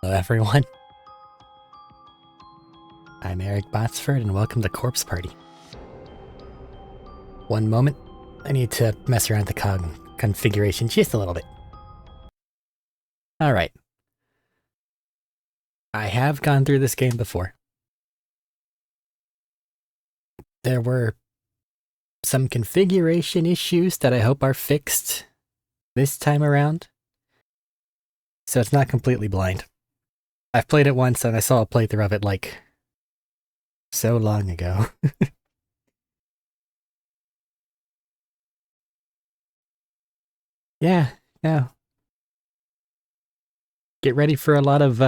Hello everyone, I'm Arik Botsford and welcome to Corpse Party. One moment, I need to mess around the configuration just a little bit. Alright. I have gone through this game before. There were some configuration issues that I hope are fixed this time around, so it's not completely blind. I've played it once and I saw a playthrough of it like so long ago. Yeah, no. Get ready for a lot of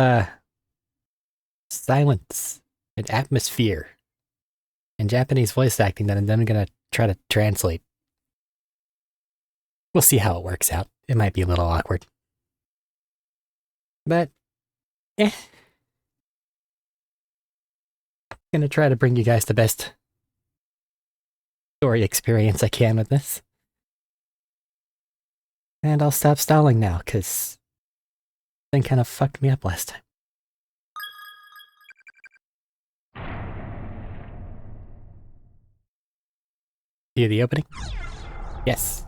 silence and atmosphere and Japanese voice acting that I'm then gonna try to translate. We'll see how it works out. It might be a little awkward. But, gonna try to bring you guys the best story experience I can with this. And I'll stop stalling now, because thing kind of fucked me up last time. Hear the opening? Yes.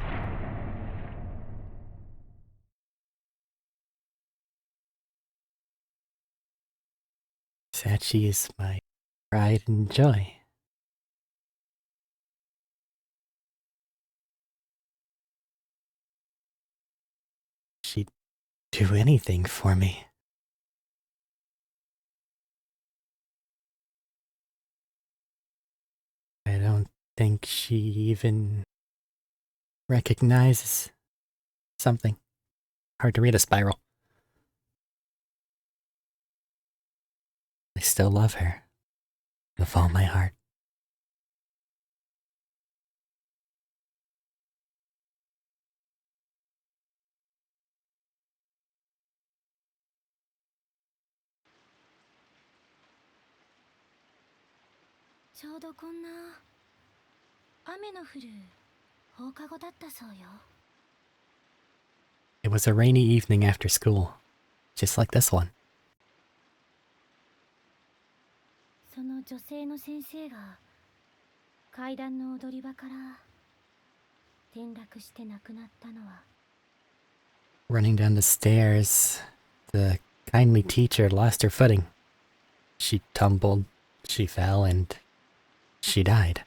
Sachi is my pride and joy. She'd do anything for me. I don't think she even recognizes something. Hard to read a spiral. I still love her. With all my heart. It was a rainy evening after school, just like this one. Running down the stairs, the kindly teacher lost her footing. She tumbled, she fell, and she died.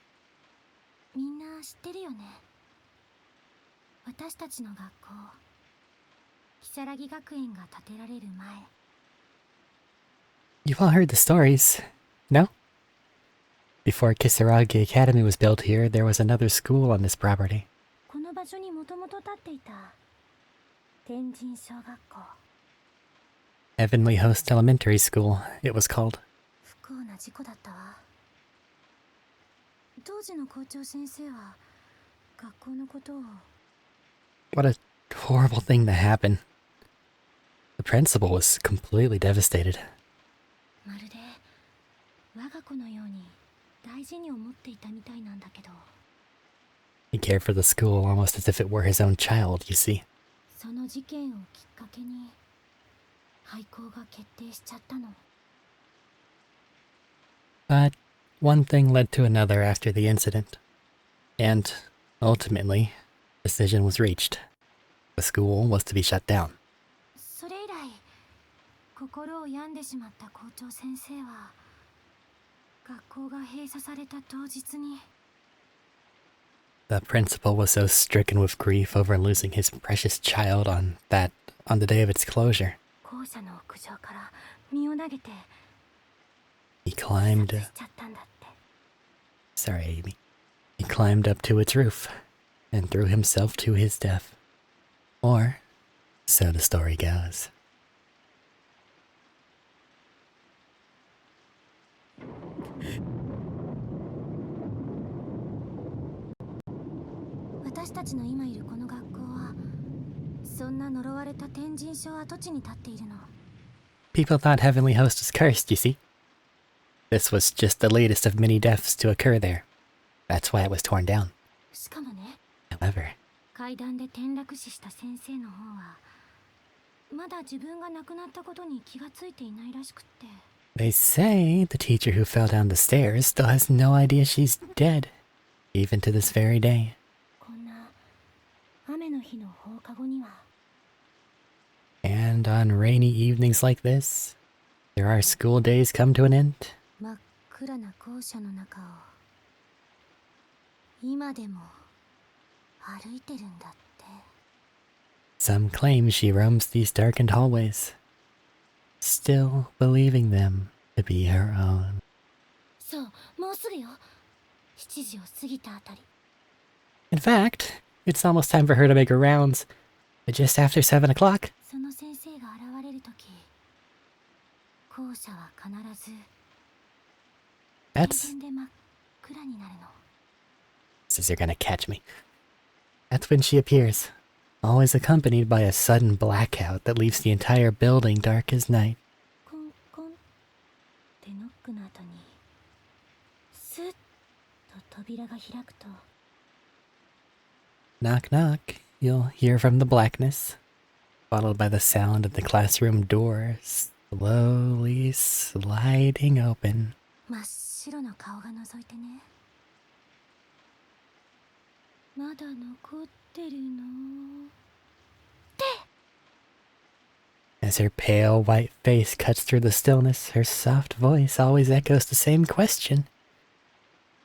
You've all heard the stories, no? Before Kisaragi Academy was built here, there was another school on this property. Heavenly Host Elementary School, it was called. What a horrible thing to happen. The principal was completely devastated. He cared for the school almost as if it were his own child, you see. But one thing led to another after the incident. And, ultimately, a decision was reached. The school was to be shut down. The principal was so stricken with grief over losing his precious child on the day of its closure. He climbed... Sorry, Amy. He climbed up to its roof and threw himself to his death. Or, so the story goes. People thought Heavenly Host was cursed, you see. This was just the latest of many deaths to occur there. That's why it was torn down. However, They say the teacher who fell down the stairs still has no idea she's dead, even to this very day. And on rainy evenings like this, there our school days come to an end. Some claim she roams these darkened hallways, still believing them to be her own. In fact, it's almost time for her to make her rounds, just after 7 o'clock. That's... Says you're gonna catch me. That's when she appears, always accompanied by a sudden blackout that leaves the entire building dark as night. Knock knock, you'll hear from the blackness, followed by the sound of the classroom door slowly sliding open. As her pale white face cuts through the stillness, her soft voice always echoes the same question.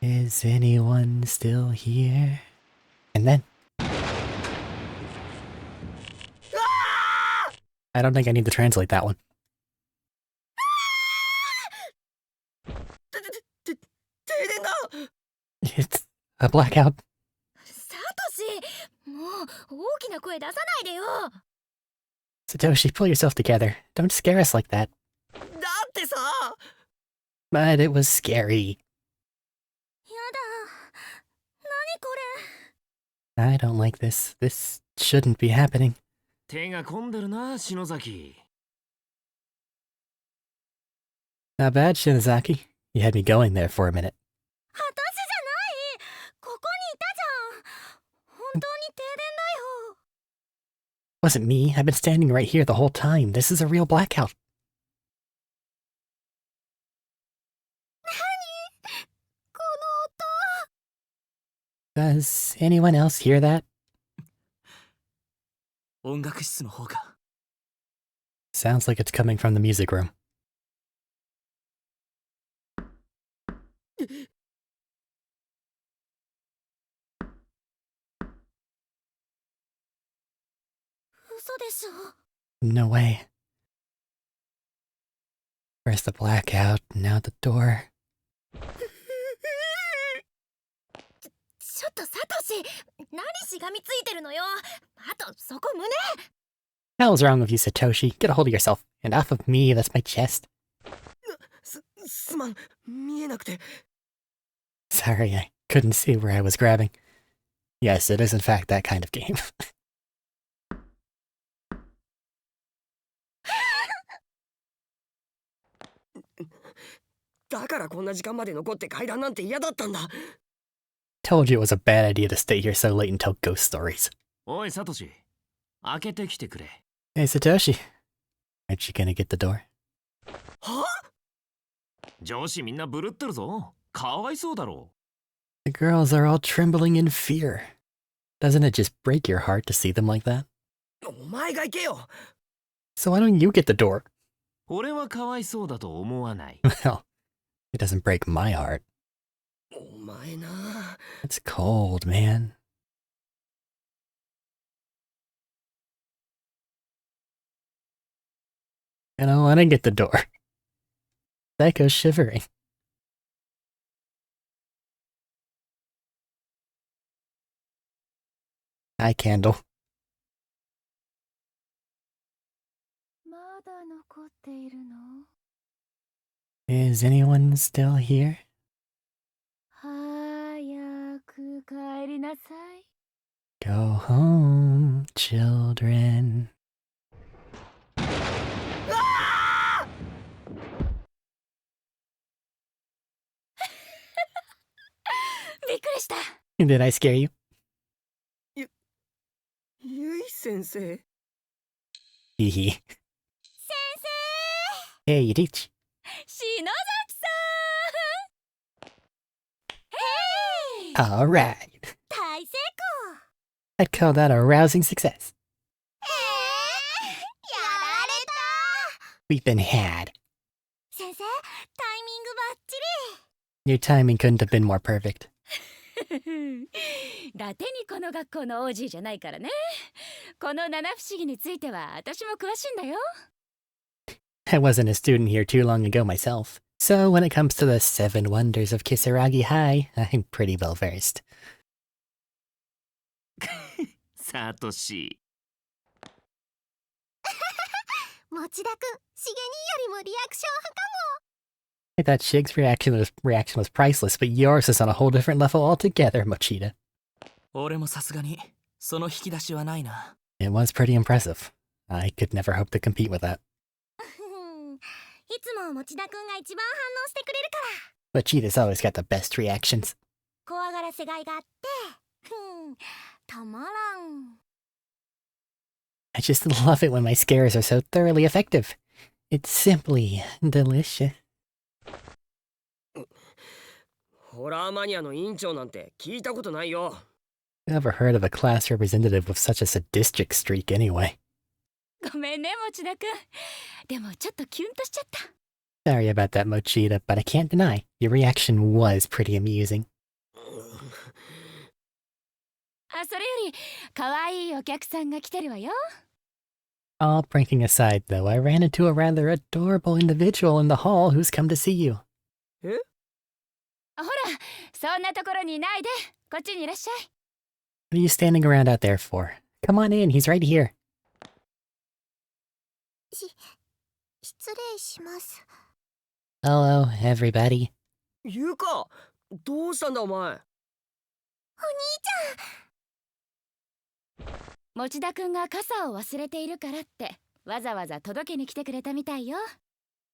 Is anyone still here? And then... I don't think I need to translate that one. It's a blackout. Satoshi, pull yourself together. Don't scare us like that. But it was scary. I don't like this. This shouldn't be happening. Not bad, Shinozaki. You had me going there for a minute. Wasn't me. I've been standing right here the whole time. This is a real blackout. Does anyone else hear that? Sounds like it's coming from the music room. No way. First the blackout, now the door. Hell's wrong with you, Satoshi? Get a hold of yourself. And off of me, that's my chest. Sorry, I couldn't see where I was grabbing. Yes, it is in fact that kind of game. Told you it was a bad idea to stay here so late and tell ghost stories. Hey, Satoshi. Aren't you gonna get the door? The girls are all trembling in fear. Doesn't it just break your heart to see them like that? So why don't you get the door? Well, it doesn't break my heart. It's cold, man. I don't want to get the door. Psycho's shivering. Hi, Candle. Is anyone still here? Go home, children. Did I scare you? Hee 先 Hey, you teach. 生篠崎さん。へい。 Alright. 大成功。 I'd call that a rousing success. やられた。 We've been had. 先生、タイミングバッチ Your timing couldn't have been more perfect. リ。ラテにこの学校の OG じゃないからね。この七不思議については私も詳しいんだよ。 I wasn't a student here too long ago myself, so when it comes to the 7 wonders of Kisaragi High, I'm pretty well versed. サトシ。持田くん、しげによりもリアクション派か I thought Shig's reaction was priceless, but yours is on a whole different level altogether, Mochida. 俺もさすがにその引き出しはないな。 It was pretty impressive. I could never hope to compete with that. も。いつも持田くんが一番反応してくれるから。 Mochida's always got the best reactions. 怖がらせがいがあって、たまらん。 I just love it when my scares are so thoroughly effective. It's simply delicious. ホラーマニアの委員長なんて聞いたことないよ。 Never heard of a class representative with such a sadistic streak anyway. ごめんね、持田くん。でもちょっとキュンとしちゃった。 Sorry about that, Mochida, but I can't deny, your reaction was pretty amusing. あ、それより、可愛いお客さんが来てるわよ。 All pranking aside, though, I ran into a rather adorable individual in the hall who's come to see you. え？ほら、そんなところにいないで。こっちにいらっしゃい。 What are you standing around out there for? Come on in, he's right here. 失礼します。 Hello, everybody. ゆうか、どうしたんだお前。持田くんが傘を忘れているからって、わざわざ届けに来てくれたみたいよ。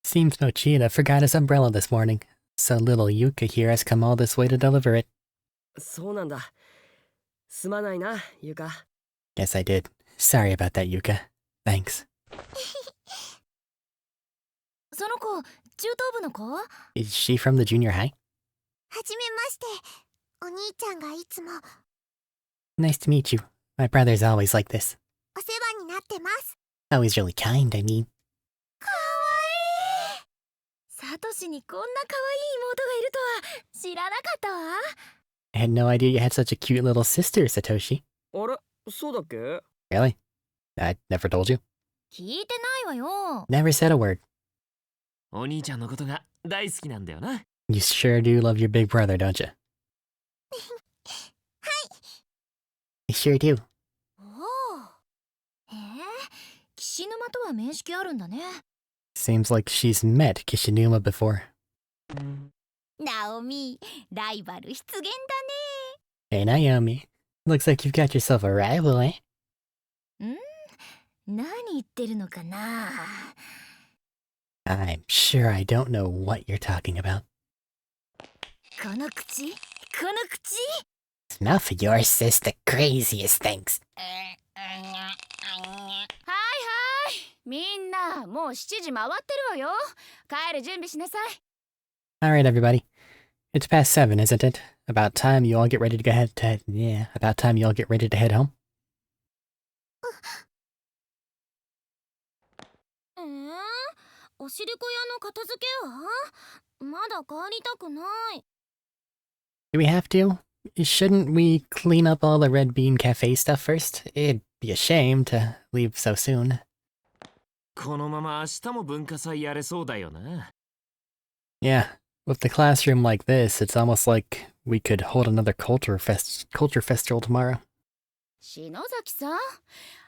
Seems Mochida forgot his umbrella this morning, so little Yuka here has come all this way to deliver it. そうなんだ。すまないな、ゆか。 Yes, I did. Sorry about that, Yuka. Thanks. その子、中等部の子？ Is she from the junior high? はじめまして。お兄ちゃんがいつも Nice to meet you. My brother's always like this. お世話になってます。 Always really kind, I mean. かわいい。サトシにこんな可愛い妹がいるとは知らなかったわ。 I had no idea you had such a cute little sister, Satoshi. あれ、そうだっけ？ Really? I never told you. 聞いてないわよ。 Never said a word. お兄ちゃんのことが大好きなんだよな。 You sure do love your big brother, don't you? はい。 I sure do. おお。岸沼とは面識あるんだね。 Seems like she's met Kishinuma before. ナオミ、ライバル出現だね。 Hey, Naomi. Looks like you've got yourself a rival, eh? 何言ってるのかな。 I'm sure I don't know what you're talking about. この口、この口。 Snuff of yours says the craziest things. はいはい。みんな、もう7時回ってるわよ。帰る準備しなさい。 Alright, everybody. It's past 7, isn't it? About time you all get ready to about time you all get ready to head home. おしりこ屋の片付けはまだ帰りたくない。 Do we have to? Shouldn't we clean up all the Red Bean Cafe stuff first? It'd be a shame to leave so soon. このまま明日も文化祭やれそうだよな。 Yeah, with the classroom like this, it's almost like we could hold another culture festival tomorrow. 篠崎さん、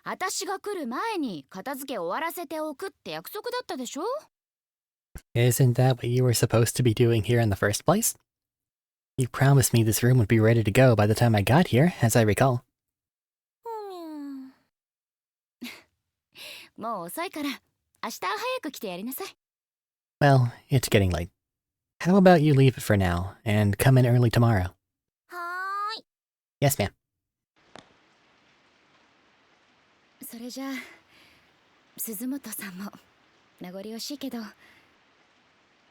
私が来る前に片付け終わらせておくって約束だったでしょ？ Isn't that what you were supposed to be doing here in the first place? You promised me this room would be ready to go by the time I got here, as I recall. もう遅いから明日早く来てやりなさい。 Well, it's getting late. How about you leave it for now, and come in early tomorrow? はーい。 Yes, ma'am. それじゃあ鈴本さんも名残惜しいけど。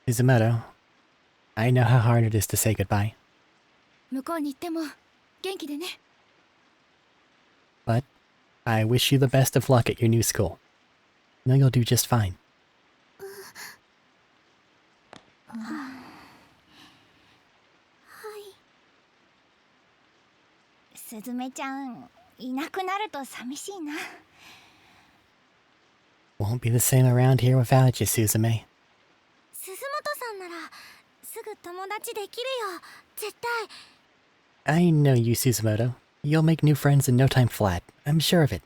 Mizumoto, I know how hard it is to say goodbye. 向こうに行っても元気でね。 But I wish you the best of luck at your new school. I know you'll do just fine. すずめちゃんいなくなると寂しいな。 Won't be the same around here without you, Suzume. 鈴本さんならすぐ友達できるよ、絶対。 I know you, Suzumoto. You'll make new friends in no time flat. I'm sure of it.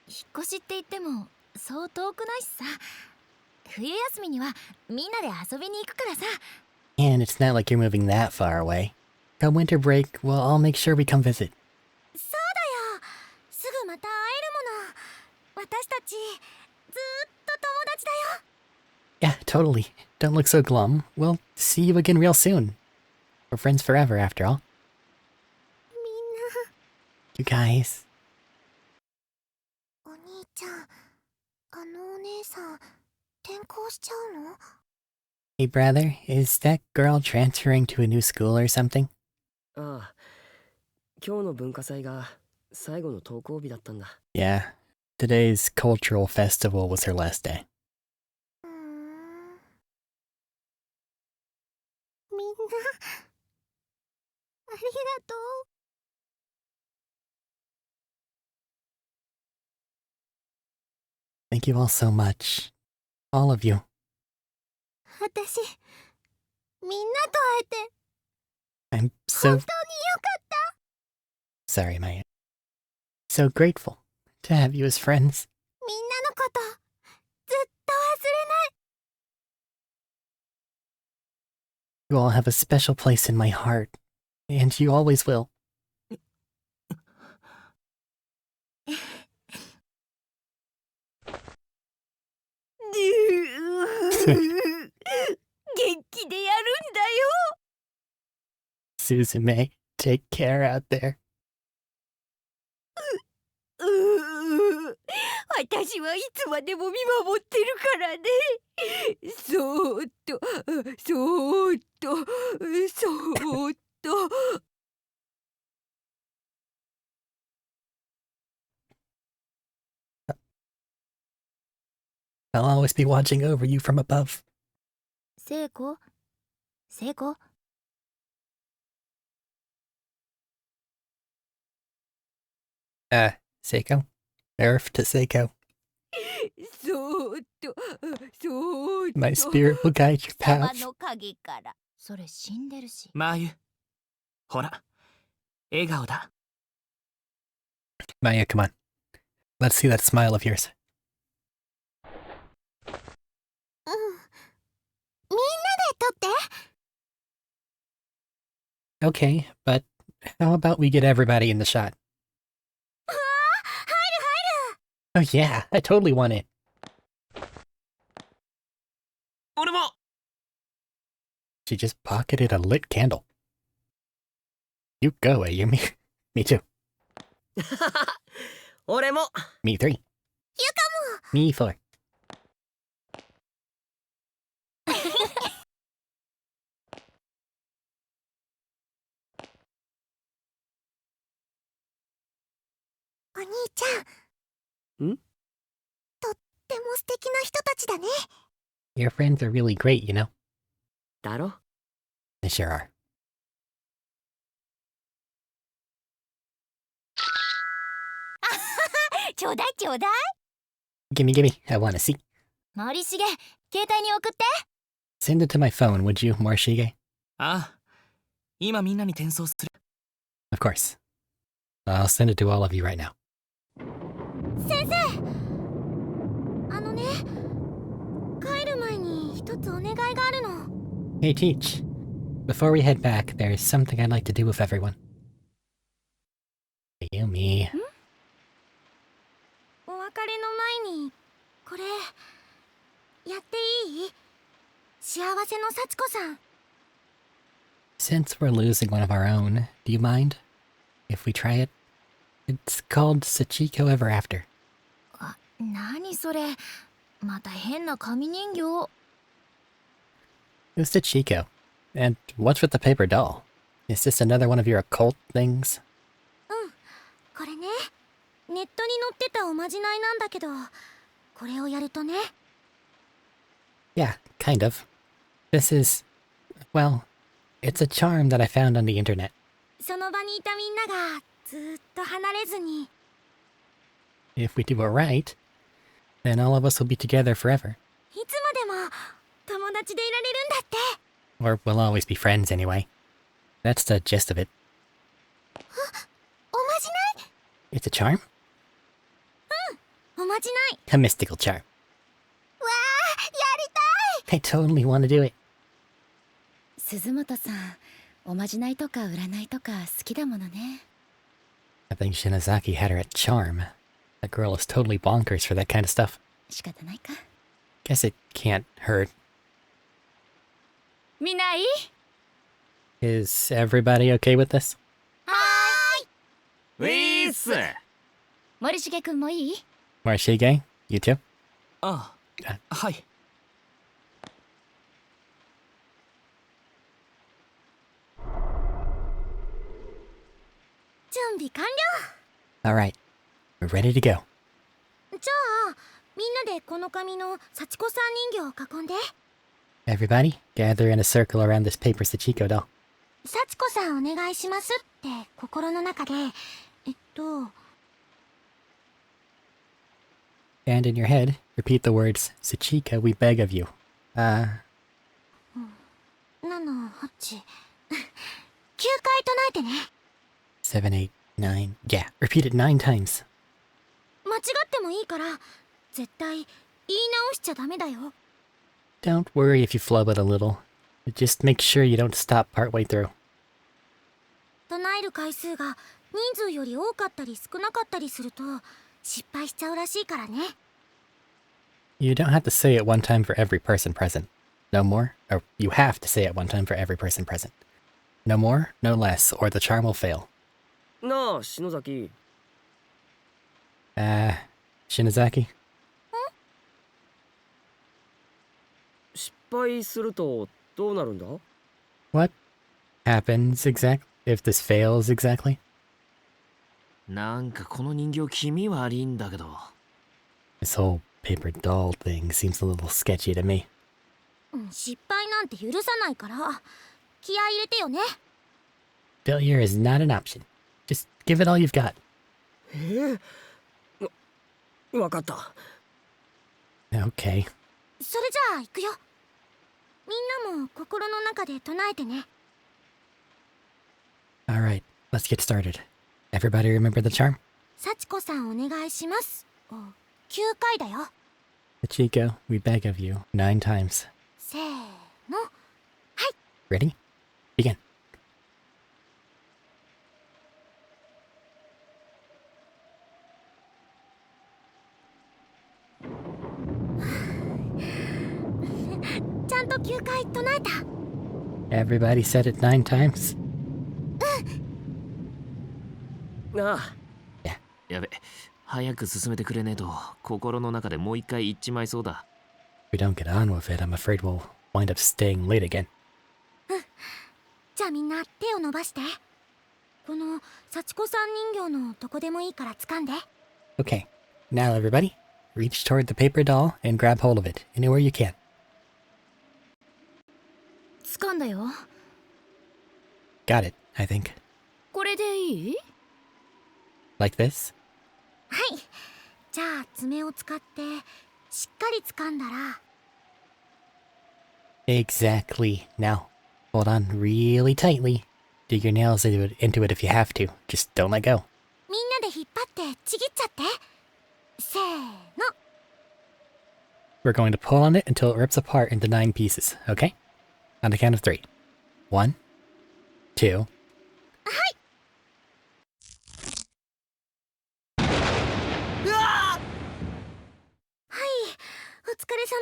引っ越しって言ってもそう遠くないしさ。冬休みにはみんなで遊びに行くからさ。 And it's not like you're moving that far away. Come winter break, we'll all make sure we come visit. そうだよ、すぐまた会えるもの。私たちずっと友達だよ。 Yeah, totally. Don't look so glum. We'll see you again real soon. We're friends forever, after all. みんな。 You guys. お兄ちゃん、あのお姉さん転校しちゃうの？ Hey, brother, is that girl transferring to a new school or something? ああ、今日の文化祭が最後の登校日だったんだ。 Yeah. Today's cultural festival was her last day. みんなありがとう。 Thank you all so much. All of you. 私みんなと会えて I'm 本 so 当によかった。 sorry, Maya. So grateful to have you as friends. みんなのことずっと忘れない。 You all have a special place in my heart, and you always will. 元気でやるんだよ。 Suzume, take care out there. 私はいつまでも見守ってるからね。そーっと、そーっと、そーっと。 I'll always be watching over you from above. 聖子、聖子。 Seiko? Earth to Seiko. そーっと、そーっと。 My spirit will guide your 沢 path. の影から。それ死んでるし。マーユ、ほら、笑顔だ。 Maya, come on. Let's see that smile of yours. うん。みんなで撮って。 Okay, but how about we get everybody in the shot? うわー、入る入る。 Oh yeah, I totally want it. 俺も She just pocketed a lit candle. You go, Ayumi. Me too. 俺も。 Me 3. ゆか Me 4. も。お兄ちゃん。ん？とっても素敵な人たちだね。 Your friends are really great, you know. だろ？ They sure are. ちょうだいちょうだい。 Gimme, gimme. I want to see. 森重、携帯に送って。 Send it to my phone, would you, Morishige? ああ、今みんなに転送する。 Of course. I'll send it to all of you right now. 先生、あのね、帰る前に一つお願いがあるの。 Hey, Teach. Before we head back, there's something I'd like to do with everyone. Ayumi. お別れの前にこれやっていい？幸せの幸子さん。 Since we're losing one of our own, do you mind if we try it? It's called Sachiko Ever After. 何それ、また変な紙人形。 Who's the Chico? And what's with the paper doll? Is this another one of your occult things? これね、ネットに載ってたおまじないなんだけど、これをやるとね。 Yeah, kind of. This is, well, it's a charm that I found on the internet. その場にいたみんながずーっと離れずに。 If we do it right, then all of us will be together forever. いつまでも友達でいられるんだって。 Or we'll always be friends anyway. That's the gist of it. おまじない。 It's a charm? おまじない。 A mystical charm. わあ、やりたい。 I totally want to do it. 鈴本さん、おまじないとか占いとか好きだものね。 I think Shinozaki had her at charm. That girl is totally bonkers for that kind of stuff. 仕方ないか。 Guess it can't hurt. みんないい？ Is everybody okay with this? はーい。ウィース。森重くんもいい？ Morishige, you too? あ、はい。準備完了。 Alright, we're ready to go. じゃあみんなでこの紙の幸子さん人形を囲んで。 Everybody, gather in a circle around this paper Sachiko doll. 幸子さんお願いしますって心の中でAnd in your head, repeat the words, Sachika, we beg of you. 7、8 9回唱えてね。 7, 8, 9. Yeah, repeat it 9 times. 間違ってもいいから絶対言い直しちゃダメだよ。 Don't worry if you flub it a little. Just make sure you don't stop partway through. 唱える回数が人数より多かったり少なかったりすると失敗しちゃうらしいからね。 You don't have to say it one time for every person present. No more, or you have to say it one time for every person present. No more, no less, or the charm will fail. なあ篠崎、 Shinozaki? 失敗するとどうなるんだ？ What happens exactly if this fails exactly? なんかこの人形気味悪いんだけど。 This whole paper doll thing seems a little sketchy to me. 失敗なんて許さないから気合い入れてよね。 Failure is not an option. Just give it all you've got. わかった。 Okay. それじゃあ行くよ。みんなも心の中で唱えてね。 Alright, let's get started. Everybody remember the charm? 幸子さんお願いしますを9回だよ。 Chico, we beg of you 9 times. せーの。 Ready? Begin. ちゃんと9回唱えた。 Everybody said it 9 times? なあ、やべ、早く進めてくれねえと心の中でもう一回言っちまいそうだ。 If we don't get on with it, I'm afraid we'll wind up staying late again. じゃあみんな手を伸ばして。この幸子さん人形のどこでもいいから掴んで。 Okay, now everybody, reach toward the paper doll and grab hold of it anywhere you can. 掴んだよ。 Got it, I think. これでいい？ Like this? はい。じゃあ爪を使ってしっかり掴んだら。 Exactly. Now, hold on really tightly. Dig your nails into it if you have to. Just don't let go. みんなで引っ張ってちぎっちゃって。せーの。 We're going to pull on it until it rips apart into 9 pieces, okay? On the count of 3. 1, 2. お疲れ様。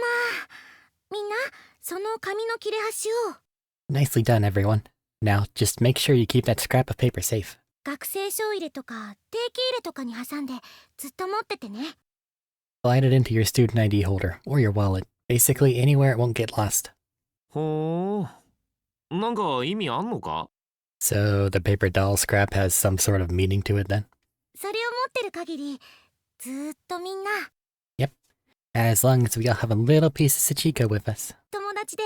みんな、その紙の切れ端を Nicely done, everyone. Now, just make sure you keep that scrap of paper safe. 学生証入れとか定期入れとかに挟んでずっと持っててね。Slide it into your student ID holder or your wallet. Basically anywhere it won't get lost. ほー。なんか意味あんのか？ So the paper doll scrap has some sort of meaning to it then? それを持ってる限りずーっとみんな As long as we all have a little piece of Sachiko with us, 友達で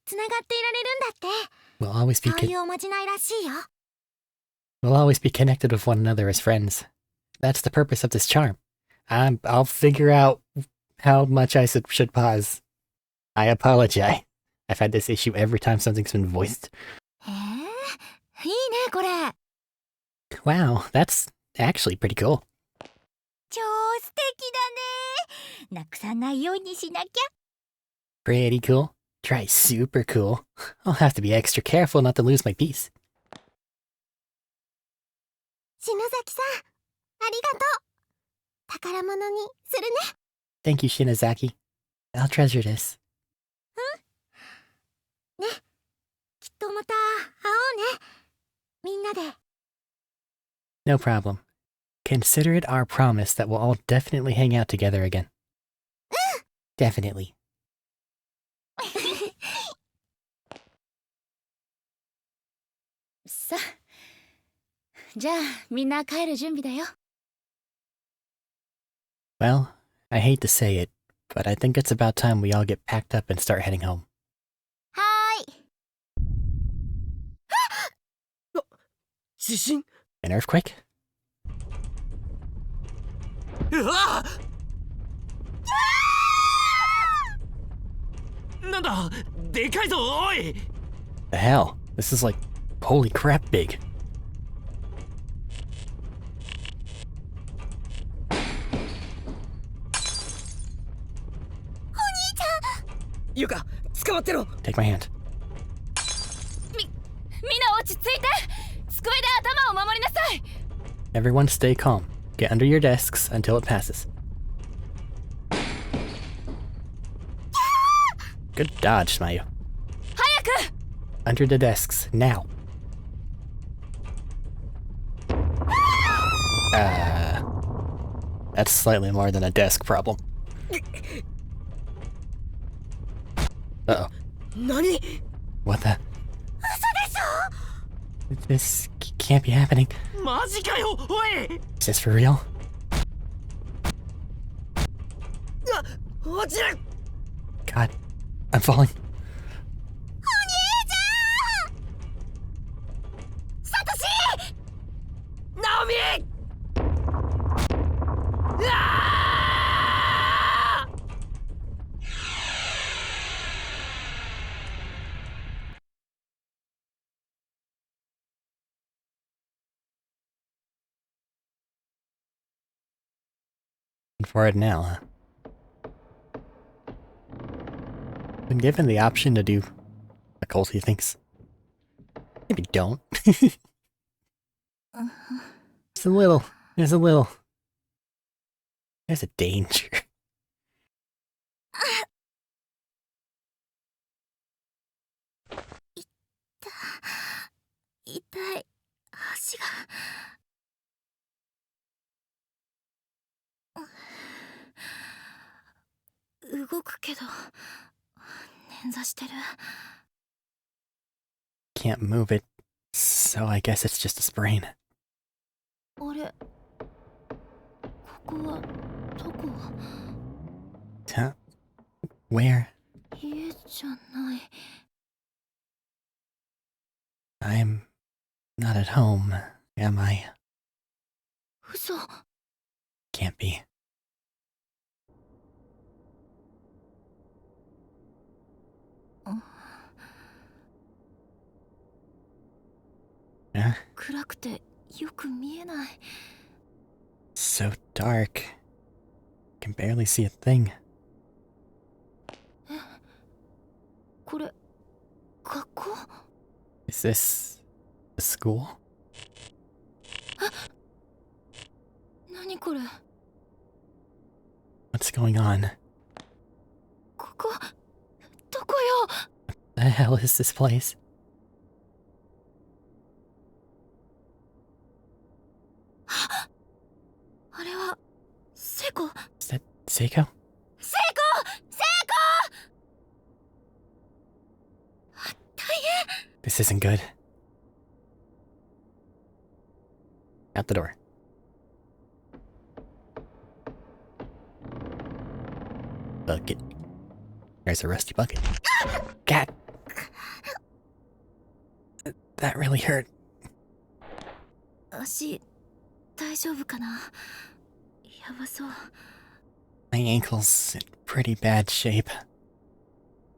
つながっていられるんだって。 we'll always be そういうおまじないらしいよ。 we'll always be connected with one another as friends. That's the purpose of this charm. I'll figure out how much I should pause. I apologize. I've had this issue every time something's been voiced. へえ、いいねこれ。 Wow, that's actually pretty cool. 超素敵だね。なくさないようにしなきゃ。 Pretty cool. Try super cool. I'll have to be extra careful not to lose my piece. 篠崎さん、ありがとう。宝物にするね。 Thank you, Shinozaki. I'll treasure this. きっとまた会おうね。みんなで。 No problem. Consider it our promise that we'll all definitely hang out together again. Definitely. さあ、じゃあみんな帰る準備だよ。 Well, I hate to say it, but I think it's about time we all get packed up and start heading home. はーい。地震。 An earthquake? うわっ！なんだ、でかいぞ、おい！ The hell? This is like, holy crap big. ゆか、捕まってろ。 Take my hand. みんな落ち着いて。机で頭を守りなさい。 Everyone stay calm. Get under your desks until it passes. Good dodge, Smayu. 早く。 Under the desks, now. That's slightly more than a desk problem. Uh-oh. 何？ What the? This can't be happening. マジかよ、おい！ Is this for real? 落ちる。 God, I'm falling. ナオミ！ For it now, huh? Been given the option to do occulty things. Maybe don't. Just a little. There's a little. There's a danger. 痛い。足が。動くけど捻挫してる。 Can't move it, so I guess it's just a sprain. あれ、ここはどこ？ Huh? Where? 家じゃない。 I'm not at home, am I? 嘘。 Can't be. Huh? 暗くてよく見えない。 So dark. Can barely see a thing. これ学校？ Is this a school? 何これ？ What's going on? ここどこよ？ The hell is this place? あれはセコ？ Is that Seiko? 成功成功大変 This isn't good. Out the door. Bucket. There's a rusty bucket. God! That really hurt. 足大丈夫かなやばそう My ankle's in pretty bad shape.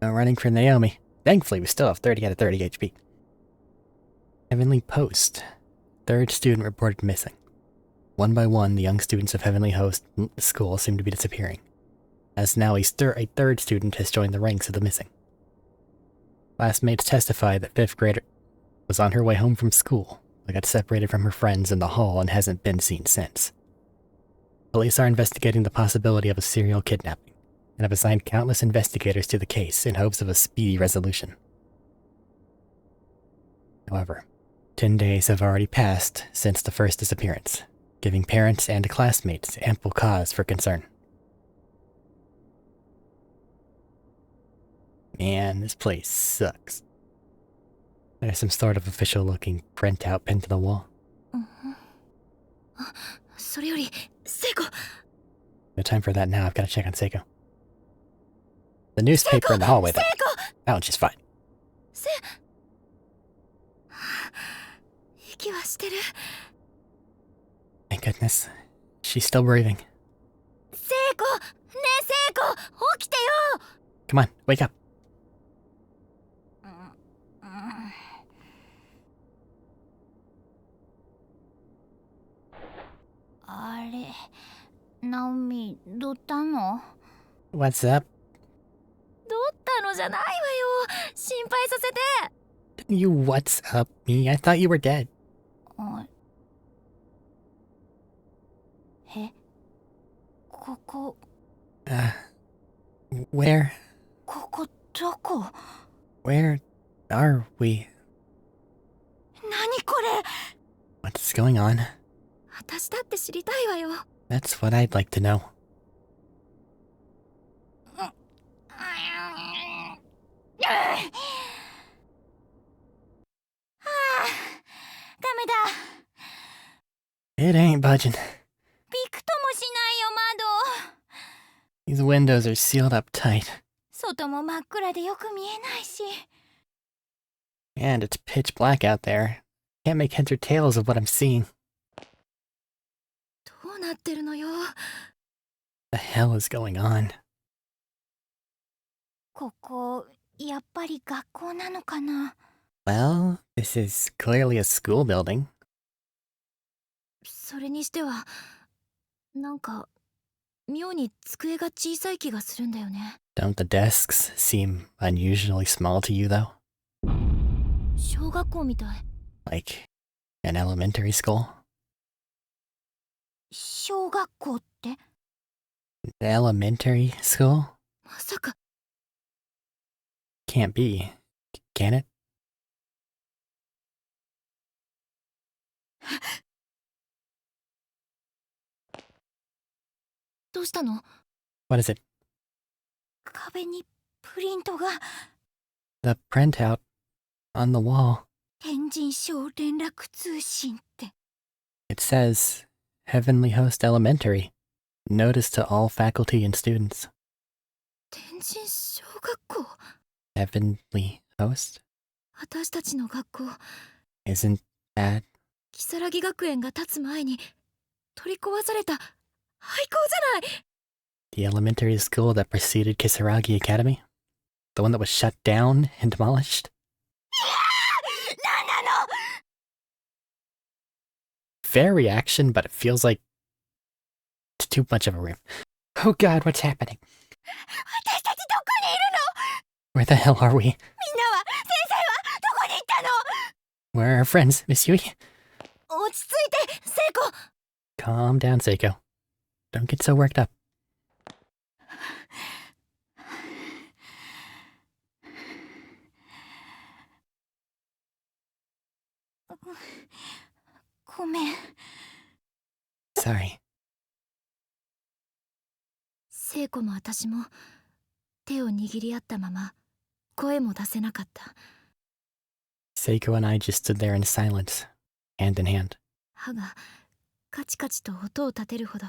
No running for Naomi. Thankfully, we still have 30 out of 30 HP. Heavenly Post. Third student reported missing. One by one, the young students of Heavenly Host School seem to be disappearing. As now a third student has joined the ranks of the missing. Classmates testified that 5th grader was on her way home from school, but got separated from her friends in the hall and hasn't been seen since. Police are investigating the possibility of a serial kidnapping, and have assigned countless investigators to the case in hopes of a speedy resolution. However, 10 days have already passed since the first disappearance, giving parents and classmates ample cause for concern. Man, this place sucks. There's some sort of official-looking printout pinned to the wall. それより成功 No time for that now, I've got to check on Seiko. The newspaper in the hallway, though. That one's just fine. 息はしてる Thank goodness. She's still breathing. 成功ねえ成功起きてよ Come on, wake up. あれナオミどったの What's up? どったのじゃないわよ心配させて You what's up me? I thought you were dead. えここ Where ここどこ are we? 何これ What's going on? 私だって知りたいわよ That's what I'd like to know. ダメだ It ain't budging. びくともしないよ窓 These windows are sealed up tight. 外も真っ暗でよく見えないし And it's pitch black out there. Can't make heads or tails of what I'm seeing. どうなってるのよ The hell is going on? ここやっぱり学校なのかな Well, this is clearly a school building. それにしてはなんか妙に机が小さい気がするんだよね Don't the desks seem unusually small to you, though? 小学校みたい Like an elementary school? 小学校って Elementary school? まさか Can't be. Can it? どうしたの What is it? 壁にプリントが The printout on the wall. 天神小連絡通信って It says, Heavenly Host Elementary. Notice to all faculty and students. 天神小学校 Heavenly Host? 私たちの学校 Isn't that... 如月学園が建つ前に取り壊された廃校じゃない The elementary school that preceded Kisaragi Academy? The one that was shut down and demolished? なんなの Fair reaction, but it feels like it's too much of a room. Oh god, what's happening? 私たちどこにいるの Where the hell are we? みんなは先生はどこに行ったの Where are our friends, Miss Yui? 落ち着いて聖子 Calm down, Seiko. Don't get so worked up. ごめん Sorry. 聖聖子も私も手を握り合ったまま声も出せなかった。 Seiko and I just stood there in silence, hand in hand. 歯がカチカチと音を立てるほど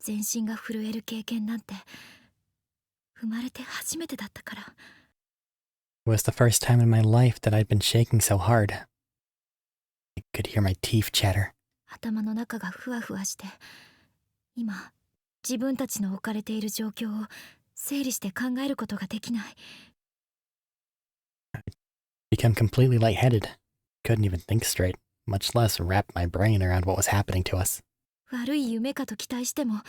全身が震える経験なんて生まれて初めてだったから。 It was the first time in my life that I'd been shaking so hard. I could hear my teeth chatter. 頭の中がふわふわして、今自分たちの置かれている状況を整理して考えることができない。 Become completely lightheaded. Couldn't even think straight, much less wrap my brain around what was happening to us. 悪い夢かと期待しても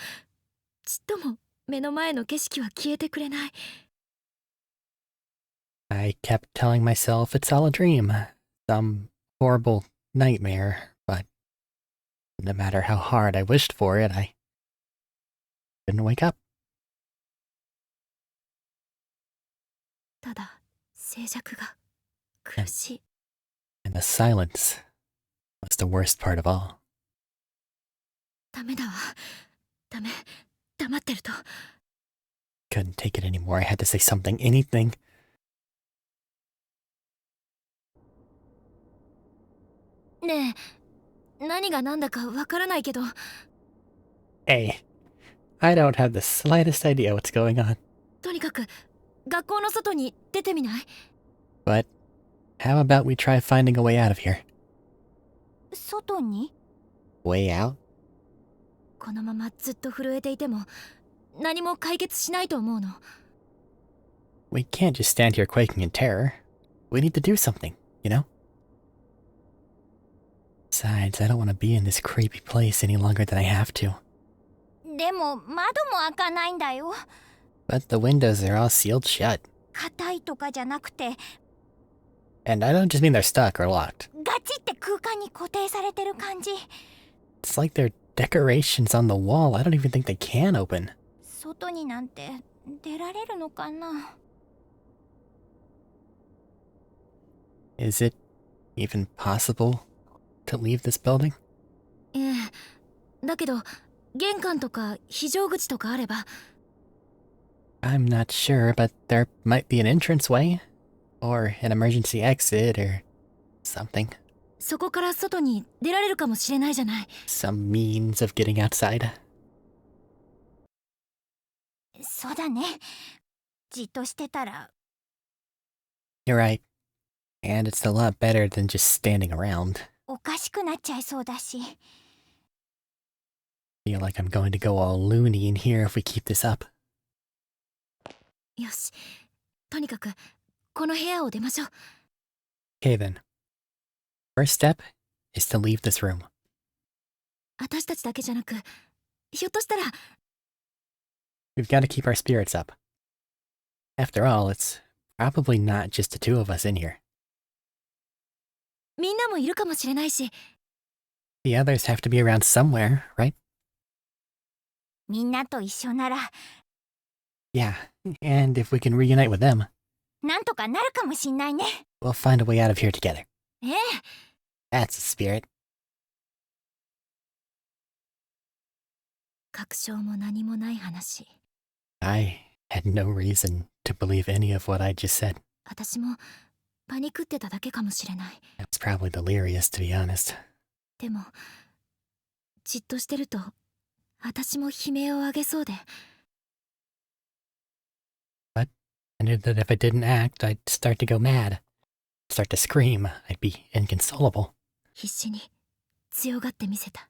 ちっとも目の前の景色は消えてくれない。 I kept telling myself it's all a dream, some horrible nightmare, but no matter how hard I wished for it, I didn't wake up. ただ静寂が苦しい。 And the silence was the worst part of all. ダメだわ。ダメ。黙ってると。 Couldn't take it anymore. I had to say something, anything. ねえ、何が何だかわからないけど。 Hey, I don't have the slightest idea what's going on. とにかく学校の外に出てみない？ But how about we try finding a way out of here? 外に？ Way out? このままずっと震えていても何も解決しないと思うの。 We can't just stand here quaking in terror. We need to do something, you know? Besides, I don't want to be in this creepy place any longer than I have to. でも窓も開かないんだよ。 But the windows are all sealed shut. 硬いとかじゃなくて、 And I don't just mean they're stuck or locked. ガチって空間に固定されてる感じ。 It's like they're decorations on the wall. I don't even think they can open. 外になんて出られるのかな。 Is it even possible to leave this building? ええ、だけど玄関とか非常口とかあれば。 I'm not sure, but there might be an entranceway, or an emergency exit, or something. そこから外に出られるかもしれないじゃない。 Some means of getting outside. そうだね。じっとしてたら。 You're right. And it's a lot better than just standing around. おかしくなっちゃいそうだし。 Feel like I'm going to go all loony in here if we keep this up. よし。とにかくこの部屋を出ましょう。 Okay then. First step is to leave this room. 私たちだけじゃなく、ひょっとしたら。 We've got to keep our spirits up. After all, it's probably not just the two of us in here. みんなもいるかもしれないし。 The others have to be around somewhere, right? みんなと一緒なら Yeah, and if we can reunite with them, なんとかなるかもしんないね。 we'll find a way out of here together. ええ。 That's the spirit. 確証も何もない話。 I had no reason to believe any of what I just said. 私もパニクってただけかもしれない。 I was probably delirious, to be honest. でもじっとしてると私も悲鳴を上げそうで。 I knew that if I didn't act, I'd start to go mad. Start to scream. I'd be inconsolable. 必死に強がってみせた。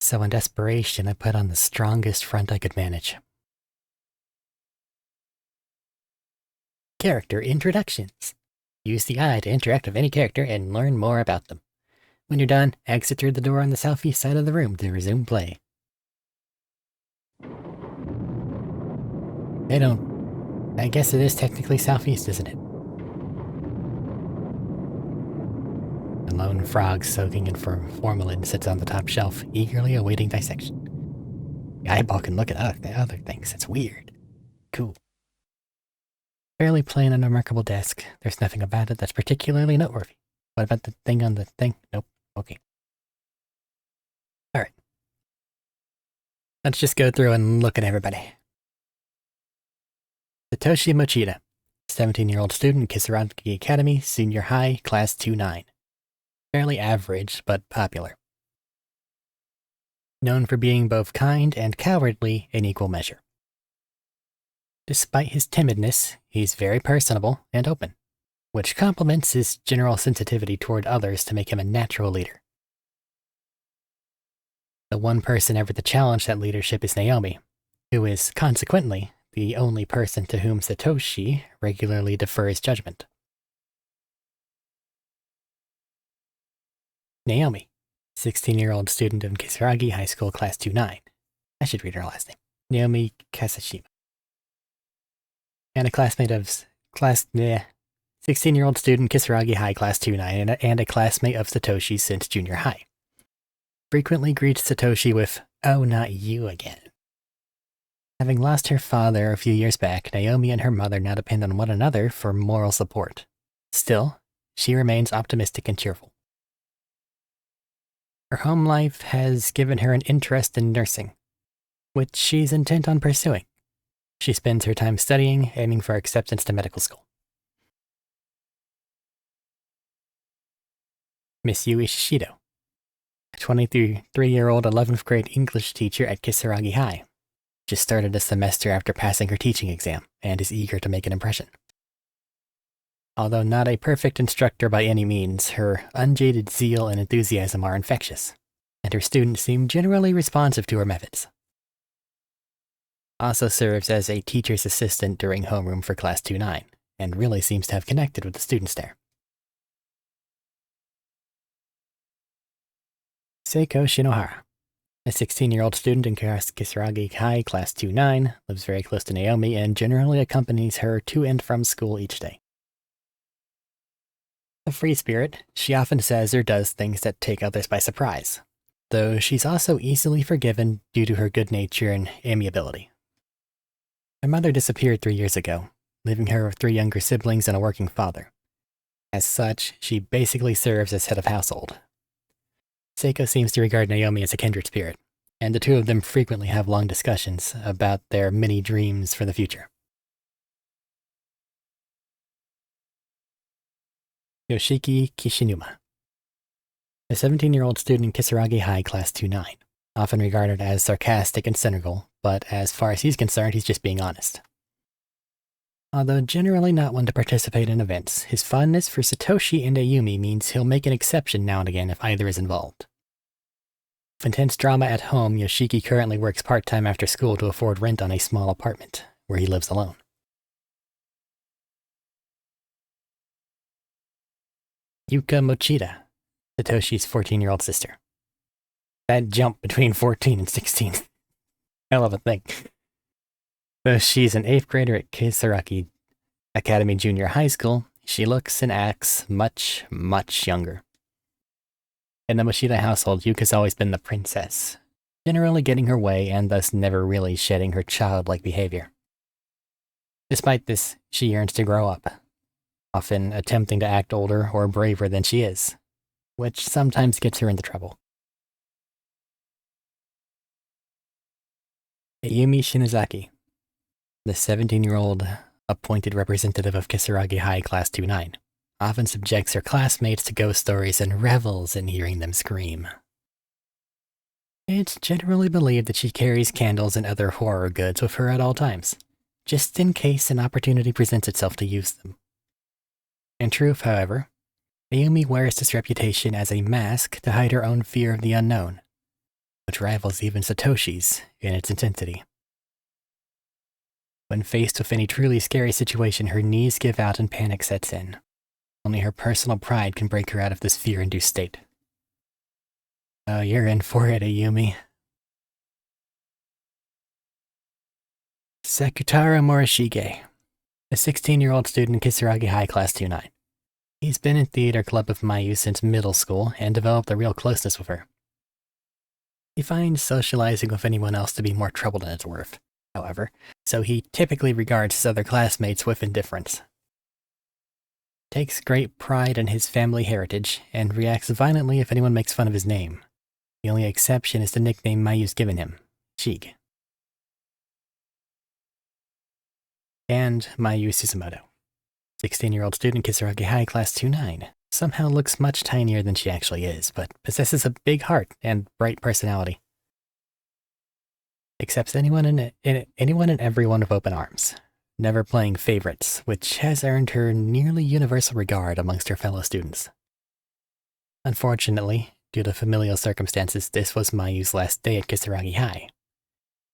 So in desperation, I put on the strongest front I could manage. Character introductions. Use the eye to interact with any character and learn more about them. When you're done, exit through the door on the southeast side of the room to resume play. I guess it is technically southeast, isn't it? A lone frog soaking in formalin sits on the top shelf, eagerly awaiting dissection. The eyeball can look at other things. It's weird. Cool. Fairly plain and unremarkable desk. There's nothing about it that's particularly noteworthy. What about the thing on the thing? Nope. Okay. Alright. Let's just go through and look at everybody. Satoshi Mochida, 17-year-old student, Kisaragi Academy, Senior High, Class 2-9. Fairly average, but popular. Known for being both kind and cowardly in equal measure. Despite his timidness, he's very personable and open, which complements his general sensitivity toward others to make him a natural leader. The one person ever to challenge that leadership is Naomi, who is, consequently, the only person to whom Satoshi regularly defers judgment. Naomi, 16-year-old student in Kisaragi High School Class 2-9. I should read her last name. Naomi Kasashima. And a classmate of 16-year-old student Kisaragi High Class 2-9 and a classmate of Satoshi since junior high. Frequently greets Satoshi with, "Oh, not you again." Having lost her father a few years back, Naomi and her mother now depend on one another for moral support. Still, she remains optimistic and cheerful. Her home life has given her an interest in nursing, which she's intent on pursuing. She spends her time studying, aiming for acceptance to medical school. Miss Yui Shishido, a 23-year-old 11th grade English teacher at Kisaragi High. Just started a semester after passing her teaching exam, and is eager to make an impression. Although not a perfect instructor by any means, her unjaded zeal and enthusiasm are infectious, and her students seem generally responsive to her methods. Also serves as a teacher's assistant during homeroom for Class 2-9, and really seems to have connected with the students there. Seiko Shinohara, a 16-year-old student in Kisaragi High Class 2-9, lives very close to Naomi and generally accompanies her to and from school each day. A free spirit, she often says or does things that take others by surprise, though she's also easily forgiven due to her good nature and amiability. Her mother disappeared 3 years ago, leaving her with 3 younger siblings and a working father. As such, she basically serves as head of household. Seiko seems to regard Naomi as a kindred spirit, and the two of them frequently have long discussions about their many dreams for the future. Yoshiki Kishinuma, a 17-year-old student in Kisaragi High Class 2-9, often regarded as sarcastic and cynical, but as far as he's concerned, he's just being honest. Although generally not one to participate in events, his fondness for Satoshi and Ayumi means he'll make an exception now and again if either is involved. With intense drama at home, Yoshiki currently works part-time after school to afford rent on a small apartment, where he lives alone. Yuka Mochida, Satoshi's 14-year-old sister. That jump between 14 and 16. Hell of a thing. Though she's an 8th grader at Kisaragi Academy Junior High School, she looks and acts much, much younger. In the Mochida household, Yuka's always been the princess, generally getting her way and thus never really shedding her childlike behavior. Despite this, she yearns to grow up, often attempting to act older or braver than she is, which sometimes gets her into trouble. Ayumi Shinozaki, the 17-year-old appointed representative of Kisaragi High Class 2-9, often subjects her classmates to ghost stories and revels in hearing them scream. It's generally believed that she carries candles and other horror goods with her at all times, just in case an opportunity presents itself to use them. In truth, however, Ayumi wears this reputation as a mask to hide her own fear of the unknown, which rivals even Satoshi's in its intensity. When faced with any truly scary situation, her knees give out and panic sets in. Only her personal pride can break her out of this fear-induced state. Oh, you're in for it, Ayumi. Sakutaro Morishige, a 16-year-old student in Kisaragi High Class 2-9. He's been in theater club with Mayu since middle school and developed a real closeness with her. He finds socializing with anyone else to be more trouble than it's worth, however, so he typically regards his other classmates with indifference. Takes great pride in his family heritage and reacts violently if anyone makes fun of his name. The only exception is the nickname Mayu's given him, Shig. And Mayu Suzumoto, 16-year-old student, Kisaragi High, Class 2-9. Somehow looks much tinier than she actually is, but possesses a big heart and bright personality. Accepts anyone and everyone with open arms, never playing favorites, which has earned her nearly universal regard amongst her fellow students. Unfortunately, due to familial circumstances, this was Mayu's last day at Kisaragi High.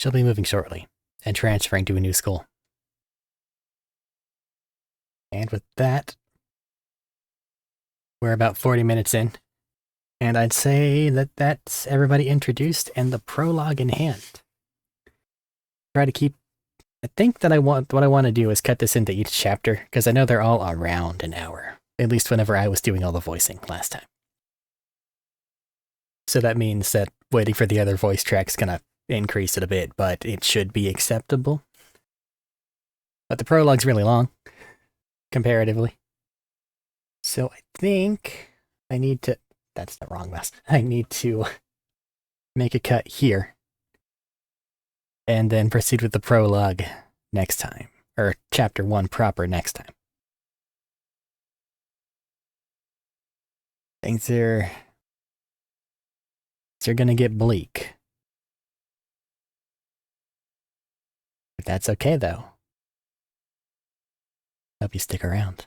She'll be moving shortly, and transferring to a new school. And with that, we're about 40 minutes in, and I'd say that that's everybody introduced and the prologue in hand. Try to keep, I think that what I want to do is cut this into each chapter, because I know they're all around an hour, at least whenever I was doing all the voicing last time. So that means that waiting for the other voice track's gonna increase it a bit, but it should be acceptable. But the prologue's really long, comparatively. So I think I need to, that's the wrong mouse. I need to make a cut here and then proceed with the prologue next time, or chapter 1 proper next time. Things are gonna get bleak. But that's okay though. Hope you stick around.